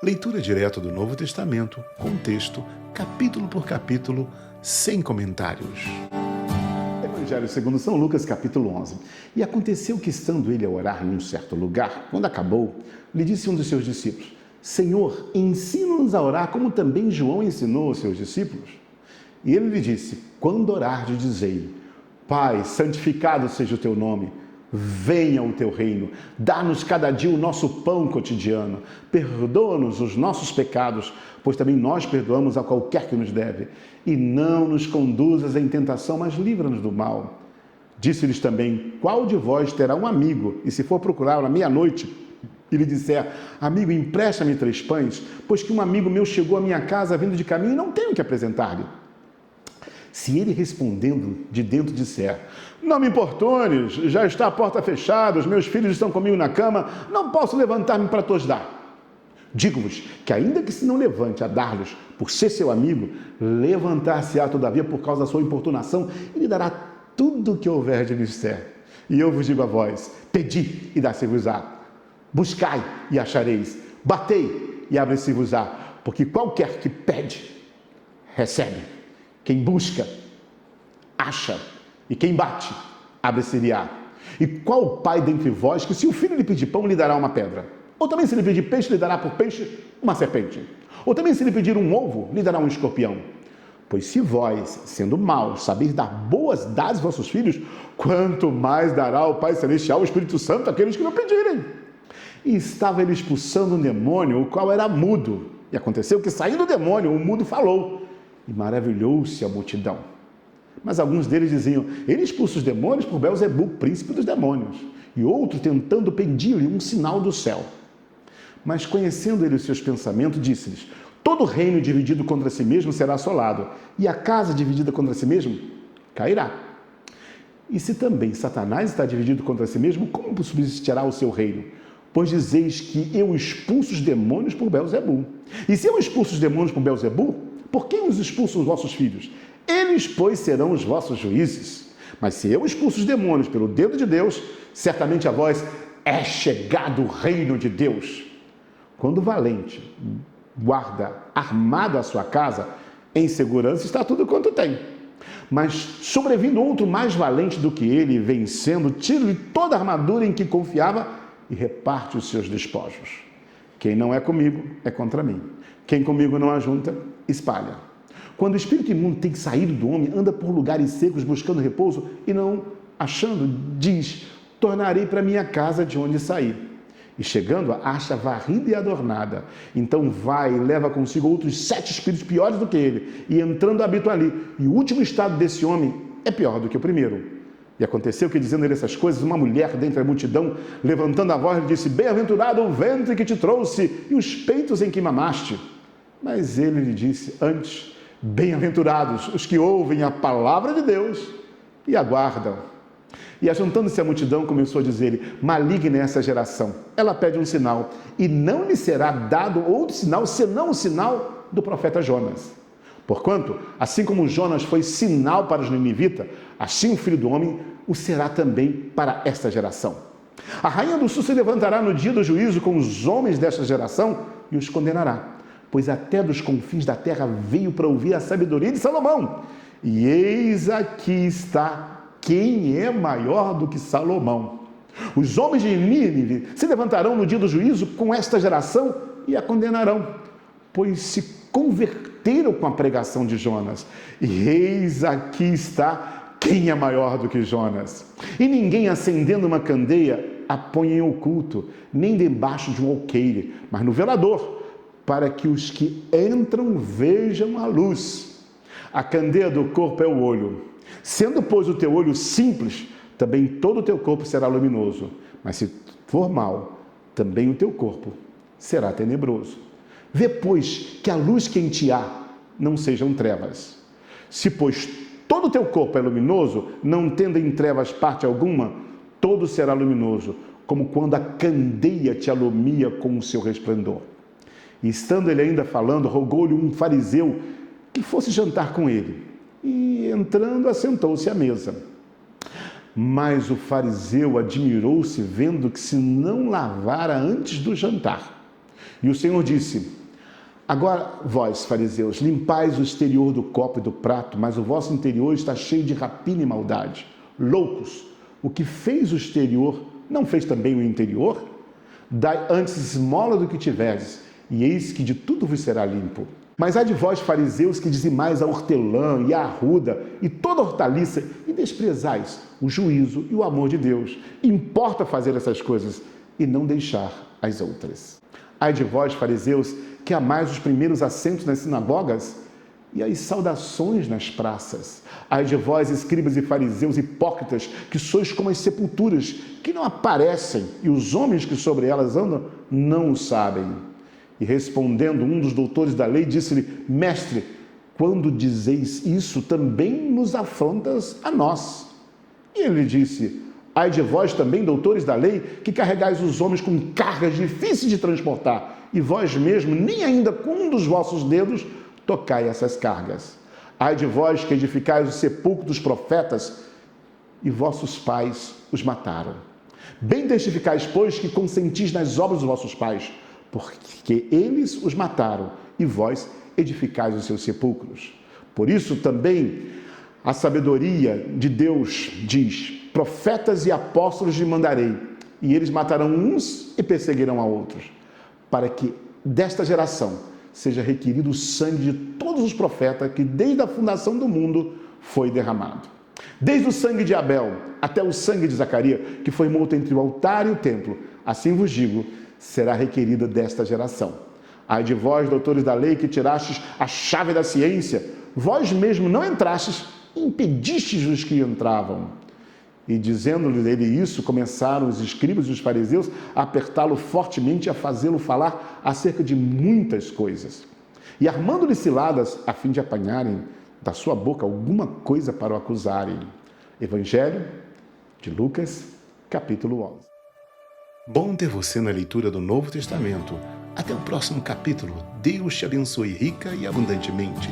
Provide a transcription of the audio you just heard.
Leitura direta do Novo Testamento, com texto, capítulo por capítulo, sem comentários. Evangelho segundo São Lucas, capítulo 11. E aconteceu que, estando ele a orar em um certo lugar, quando acabou, lhe disse um dos seus discípulos: Senhor, ensina-nos a orar como também João ensinou aos seus discípulos. E ele lhe disse: quando orardes, dizei: Pai, santificado seja o teu nome. Venha o teu reino, dá-nos cada dia o nosso pão cotidiano, perdoa-nos os nossos pecados, pois também nós perdoamos a qualquer que nos deve, e não nos conduzas em tentação, mas livra-nos do mal. Disse-lhes também: qual de vós terá um amigo, e se for procurá-lo à meia-noite, e lhe disser: amigo, empresta-me 3 pães, pois que um amigo meu chegou à minha casa vindo de caminho e não tenho que apresentar-lhe? Se ele respondendo de dentro disser: não me importunes, já está a porta fechada, os meus filhos estão comigo na cama, não posso levantar-me para tos dar. Digo-vos que ainda que se não levante a dar-lhes por ser seu amigo, levantar-se-á todavia por causa da sua importunação e lhe dará tudo o que houver de lhe disser. E eu vos digo a vós: pedi e dá-se-vos-á, buscai e achareis, batei e abre-se-vos-á, porque qualquer que pede, recebe. Quem busca, acha, e quem bate, abre-se-lhe-á. E qual pai dentre vós que, se o filho lhe pedir pão, lhe dará uma pedra? Ou também, se lhe pedir peixe, lhe dará por peixe uma serpente? Ou também, se lhe pedir um ovo, lhe dará um escorpião? Pois se vós, sendo maus, sabeis dar boas dádivas aos vossos filhos, quanto mais dará o Pai Celestial, o Espírito Santo, àqueles que não pedirem? E estava ele expulsando um demônio, o qual era mudo. E aconteceu que, saindo o demônio, o mudo falou. E maravilhou-se a multidão. Mas alguns deles diziam: ele expulsa os demônios por Belzebu, príncipe dos demônios. E outro, tentando, pedia-lhe um sinal do céu. Mas conhecendo ele os seus pensamentos, disse-lhes: todo reino dividido contra si mesmo será assolado, e a casa dividida contra si mesmo cairá. E se também Satanás está dividido contra si mesmo, como subsistirá o seu reino? Pois dizeis que eu expulso os demônios por Belzebu. E se eu expulso os demônios por Belzebu, por quem os expulsam os vossos filhos? Eles, pois, serão os vossos juízes. Mas se eu expulso os demônios pelo dedo de Deus, certamente a vós é chegado o reino de Deus. Quando o valente guarda armado a sua casa, em segurança está tudo quanto tem. Mas sobrevindo outro mais valente do que ele, vencendo, tira-lhe toda a armadura em que confiava e reparte os seus despojos. Quem não é comigo é contra mim. Quem comigo não ajunta, espalha. Quando o espírito imundo tem saído do homem, anda por lugares secos buscando repouso e não achando, diz: tornarei para minha casa de onde saí. E chegando, acha varrida e adornada. Então vai e leva consigo outros 7 espíritos piores do que ele, e entrando habita ali. E o último estado desse homem é pior do que o primeiro. E aconteceu que, dizendo ele essas coisas, uma mulher dentre a multidão, levantando a voz, lhe disse: bem-aventurado o ventre que te trouxe e os peitos em que mamaste. Mas ele lhe disse antes: bem-aventurados os que ouvem a palavra de Deus e aguardam. E ajuntando-se a multidão, começou a dizer-lhe: maligna é essa geração, ela pede um sinal, e não lhe será dado outro sinal, senão o sinal do profeta Jonas. Porquanto, assim como Jonas foi sinal para os ninivitas, assim o Filho do Homem o será também para esta geração. A rainha do sul se levantará no dia do juízo com os homens desta geração e os condenará, pois até dos confins da terra veio para ouvir a sabedoria de Salomão. E eis aqui está quem é maior do que Salomão. Os homens de Nínive se levantarão no dia do juízo com esta geração e a condenarão, pois se converteram com a pregação de Jonas. E eis aqui está quem é maior do que Jonas. E ninguém, acendendo uma candeia, a põe em oculto, nem debaixo de um alqueire, mas no velador, para que os que entram vejam a luz. A candeia do corpo é o olho. Sendo, pois, o teu olho simples, também todo o teu corpo será luminoso. Mas se for mau, também o teu corpo será tenebroso. Vê, pois, que a luz que em ti há não sejam trevas. Se, pois, todo o teu corpo é luminoso, não tendo em trevas parte alguma, todo será luminoso, como quando a candeia te alumia com o seu resplendor. E estando ele ainda falando, rogou-lhe um fariseu que fosse jantar com ele. E entrando, assentou-se à mesa. Mas o fariseu admirou-se, vendo que se não lavara antes do jantar. E o Senhor disse: agora vós, fariseus, limpais o exterior do copo e do prato, mas o vosso interior está cheio de rapina e maldade. Loucos, o que fez o exterior, não fez também o interior? Dai antes esmola do que tiverdes, e eis que de tudo vos será limpo. Mas há de vós, fariseus, que dizimais a hortelã e a arruda e toda hortaliça, e desprezais o juízo e o amor de Deus. Importa fazer essas coisas e não deixar as outras. Ai de vós, fariseus, que amais os primeiros assentos nas sinagogas e as saudações nas praças. Ai de vós, escribas e fariseus hipócritas, que sois como as sepulturas, que não aparecem, e os homens que sobre elas andam não o sabem. E respondendo um dos doutores da lei, disse-lhe: mestre, quando dizeis isso, também nos afrontas a nós. E ele lhe disse: ai de vós também, doutores da lei, que carregais os homens com cargas difíceis de transportar, e vós mesmo, nem ainda com um dos vossos dedos, tocai essas cargas. Ai de vós que edificais o sepulcro dos profetas, e vossos pais os mataram. Bem testificais, pois, que consentis nas obras dos vossos pais, porque eles os mataram, e vós edificais os seus sepulcros. Por isso também a sabedoria de Deus diz: profetas e apóstolos lhe mandarei, e eles matarão uns e perseguirão a outros, para que desta geração seja requerido o sangue de todos os profetas que desde a fundação do mundo foi derramado. Desde o sangue de Abel até o sangue de Zacarias, que foi morto entre o altar e o templo, assim vos digo, será requerida desta geração. Ai de vós, doutores da lei, que tirastes a chave da ciência, vós mesmo não entrastes, impedistes os que entravam. E dizendo-lhe ele isso, começaram os escribas e os fariseus a apertá-lo fortemente e a fazê-lo falar acerca de muitas coisas. E armando-lhe ciladas, a fim de apanharem da sua boca alguma coisa para o acusarem. Evangelho de Lucas, capítulo 11. Bom ter você na leitura do Novo Testamento. Até o próximo capítulo. Deus te abençoe rica e abundantemente.